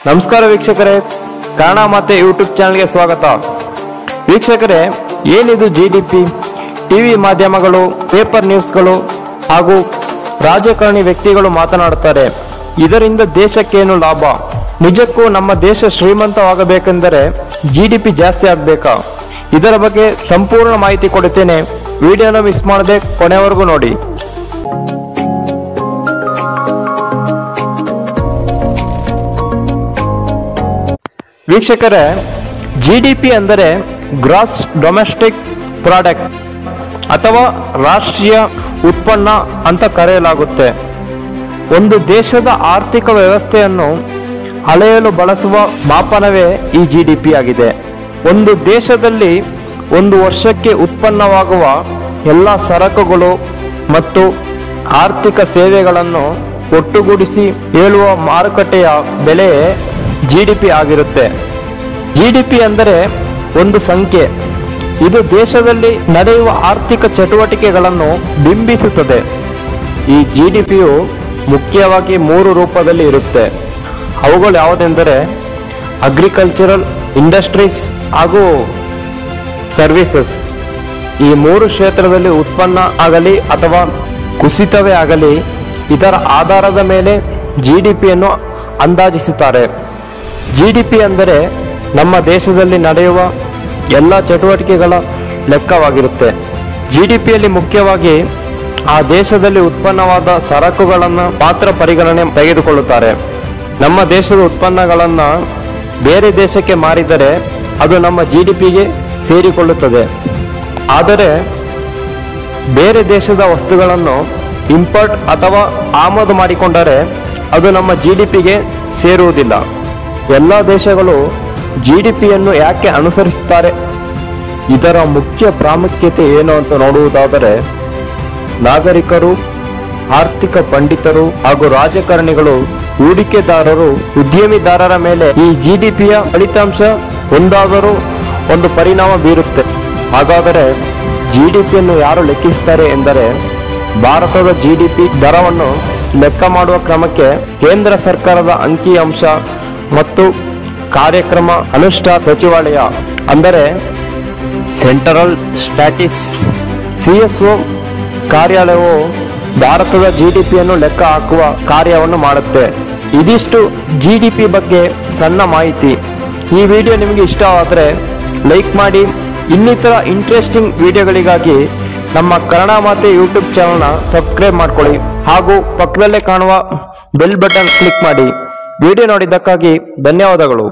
ನಮಸ್ಕಾರ ವೀಕ್ಷಕರೇ, ಕನ್ನಡ ಮಾತೆ ಯೂಟ್ಯೂಬ್ ಚಾನಲ್ಗೆ ಸ್ವಾಗತ. ವೀಕ್ಷಕರೇ, ಏನಿದು ಜಿಡಿಪಿ? ಟಿವಿ ಮಾಧ್ಯಮಗಳು, ಪೇಪರ್ ನ್ಯೂಸ್ಗಳು ಹಾಗೂ ರಾಜಕಾರಣಿ ವ್ಯಕ್ತಿಗಳು ಮಾತನಾಡುತ್ತಾರೆ. ಇದರಿಂದ ದೇಶಕ್ಕೇನು ಲಾಭ? ನಿಜಕ್ಕೂ ನಮ್ಮ ದೇಶ ಶ್ರೀಮಂತವಾಗಬೇಕೆಂದರೆ ಜಿಡಿಪಿ ಜಾಸ್ತಿ ಆಗಬೇಕಾ? ಇದರ ಬಗ್ಗೆ ಸಂಪೂರ್ಣ ಮಾಹಿತಿ ಕೊಡುತ್ತೇನೆ. ವಿಡಿಯೋನ ಮಿಸ್ ಮಾಡದೆ ಕೊನೆವರೆಗೂ ನೋಡಿ. ವೀಕ್ಷಕರೇ, ಜಿಡಿಪಿ ಅಂದರೆ ಗ್ರಾಸ್ ಡೊಮೆಸ್ಟಿಕ್ ಪ್ರಾಡಕ್ಟ್ ಅಥವಾ ರಾಷ್ಟ್ರೀಯ ಉತ್ಪನ್ನ ಅಂತ ಕರೆಯಲಾಗುತ್ತೆ. ಒಂದು ದೇಶದ ಆರ್ಥಿಕ ವ್ಯವಸ್ಥೆಯನ್ನು ಅಳೆಯಲು ಬಳಸುವ ಮಾಪನವೇ ಈ ಜಿಡಿಪಿ ಆಗಿದೆ. ಒಂದು ದೇಶದಲ್ಲಿ ಒಂದು ವರ್ಷಕ್ಕೆ ಉತ್ಪನ್ನವಾಗುವ ಎಲ್ಲ ಸರಕುಗಳು ಮತ್ತು ಆರ್ಥಿಕ ಸೇವೆಗಳನ್ನು ಒಟ್ಟುಗೂಡಿಸಿ ಹೇಳುವ ಮಾರುಕಟ್ಟೆಯ ಬೆಲೆಯೇ ಜಿಡಿಪಿ ಆಗಿರುತ್ತೆ. ಜಿಡಿಪಿ ಅಂದರೆ ಒಂದು ಸಂಖ್ಯೆ. ಇದು ದೇಶದಲ್ಲಿ ನಡೆಯುವ ಆರ್ಥಿಕ ಚಟುವಟಿಕೆಗಳನ್ನು ಬಿಂಬಿಸುತ್ತದೆ. ಈ ಜಿಡಿಪಿಯು ಮುಖ್ಯವಾಗಿ 3 ರೂಪದಲ್ಲಿ ಇರುತ್ತೆ. ಅವುಗಳು ಯಾವುದೆಂದರೆ ಅಗ್ರಿಕಲ್ಚರಲ್, ಇಂಡಸ್ಟ್ರೀಸ್ ಹಾಗೂ ಸರ್ವಿಸಸ್. ಈ 3 ಕ್ಷೇತ್ರದಲ್ಲಿ ಉತ್ಪನ್ನ ಆಗಲಿ ಅಥವಾ ಕುಸಿತವೇ ಆಗಲಿ, ಇದರ ಆಧಾರದ ಮೇಲೆ ಜಿಡಿಪಿಯನ್ನು ಅಂದಾಜಿಸುತ್ತಾರೆ. ಜಿಡಿಪಿ ಅಂದರೆ ನಮ್ಮ ದೇಶದಲ್ಲಿ ನಡೆಯುವ ಎಲ್ಲ ಚಟುವಟಿಕೆಗಳ ಲೆಕ್ಕವಾಗಿರುತ್ತೆ. ಜಿಡಿಪಿಯಲ್ಲಿ ಮುಖ್ಯವಾಗಿ ಆ ದೇಶದಲ್ಲಿ ಉತ್ಪನ್ನವಾದ ಸರಕುಗಳನ್ನು ಮಾತ್ರ ಪರಿಗಣನೆ ತೆಗೆದುಕೊಳ್ಳುತ್ತಾರೆ. ನಮ್ಮ ದೇಶದ ಉತ್ಪನ್ನಗಳನ್ನು ಬೇರೆ ದೇಶಕ್ಕೆ ಮಾರಿದರೆ ಅದು ನಮ್ಮ ಜಿಡಿಪಿಗೆ ಸೇರಿಕೊಳ್ಳುತ್ತದೆ. ಆದರೆ ಬೇರೆ ದೇಶದ ವಸ್ತುಗಳನ್ನು ಇಂಪೋರ್ಟ್ ಅಥವಾ ಆಮದು ಮಾಡಿಕೊಂಡರೆ ಅದು ನಮ್ಮ ಜಿಡಿಪಿಗೆ ಸೇರುವುದಿಲ್ಲ. ಎಲ್ಲ ದೇಶಗಳು ಜಿಡಿಪಿಯನ್ನು ಯಾಕೆ ಅನುಸರಿಸುತ್ತಾರೆ? ಇದರ ಮುಖ್ಯ ಪ್ರಾಮುಖ್ಯತೆ ಏನು ಅಂತ ನೋಡುವುದಾದರೆ, ನಾಗರಿಕರು, ಆರ್ಥಿಕ ಪಂಡಿತರು ಹಾಗೂ ರಾಜಕಾರಣಿಗಳು, ಹೂಡಿಕೆದಾರರು, ಉದ್ಯಮಿದಾರರ ಮೇಲೆ ಈ ಜಿಡಿಪಿಯ ಫಲಿತಾಂಶ ಒಂದಾದರೂ ಒಂದು ಪರಿಣಾಮ ಬೀರುತ್ತೆ. ಹಾಗಾದರೆ ಜಿಡಿಪಿಯನ್ನು ಯಾರು ಲೆಕ್ಕಿಸುತ್ತಾರೆ ಎಂದರೆ, ಭಾರತದ ಜಿಡಿಪಿ ದರವನ್ನು ಲೆಕ್ಕ ಮಾಡುವ ಕ್ರಮಕ್ಕೆ ಕೇಂದ್ರ ಸರ್ಕಾರದ ಅಂಕಿಅಂಶ ಮತ್ತು ಕಾರ್ಯಕ್ರಮ ಅನುಷ್ಠಾನ ಸಚಿವಾಲಯ ಅಂದರೆ ಸೆಂಟ್ರಲ್ ಸ್ಟ್ಯಾಟಿಸ್ CSO ಕಾರ್ಯಾಲಯವು ಭಾರತದ ಜಿಡಿಪಿಯನ್ನು ಲೆಕ್ಕ ಹಾಕುವ ಕಾರ್ಯವನ್ನು ಮಾಡುತ್ತೆ. ಇದಿಷ್ಟು ಜಿಡಿಪಿ ಬಗ್ಗೆ ಸಣ್ಣ ಮಾಹಿತಿ. ಈ ವಿಡಿಯೋ ನಿಮಗೆ ಇಷ್ಟವಾದರೆ ಲೈಕ್ ಮಾಡಿ. ಇನ್ನಿತರ ಇಂಟ್ರೆಸ್ಟಿಂಗ್ ವಿಡಿಯೋಗಳಿಗಾಗಿ ನಮ್ಮ ಕನ್ನಡ ಮಾತೆ ಯೂಟ್ಯೂಬ್ ಚಾನಲ್ನ ಸಬ್ಸ್ಕ್ರೈಬ್ ಮಾಡ್ಕೊಳ್ಳಿ ಹಾಗೂ ಪಕ್ಕದಲ್ಲೇ ಕಾಣುವ ಬೆಲ್ ಬಟನ್ ಕ್ಲಿಕ್ ಮಾಡಿ. ವಿಡಿಯೋ ನೋಡಿದ್ದಕ್ಕಾಗಿ ಧನ್ಯವಾದಗಳು.